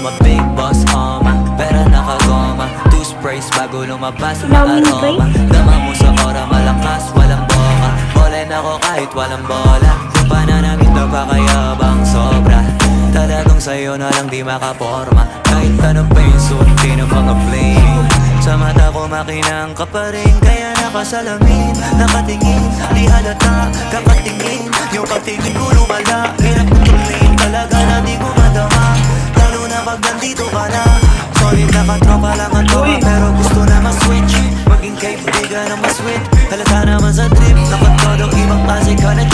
I'm a big boss, pera nakagoma. Two sprays bago lumabas na aroma. Dama mo sa ora, malakas, walang boka. Bolen ako kahit walang bola. Yung pananamit napakayabang sobra. Talagang sa'yo na lang di makaporma. Kahit ano pa yung suotin ng mga bling. Sa mata ko makinang ka pa rin. Kaya nakasalamin, nakatingin. Di halata, kakatingin. Yung pagtingin ko lumala. Hirap tutuloyin talaga na di ko madama. Lalo na pag nandito ka na. Solid na katropa lang ang tropa. Pero gusto na ma-switch. Maging kaibigan na ma-sweet. Halata naman sa trip. Nakatodong ibang klase ka na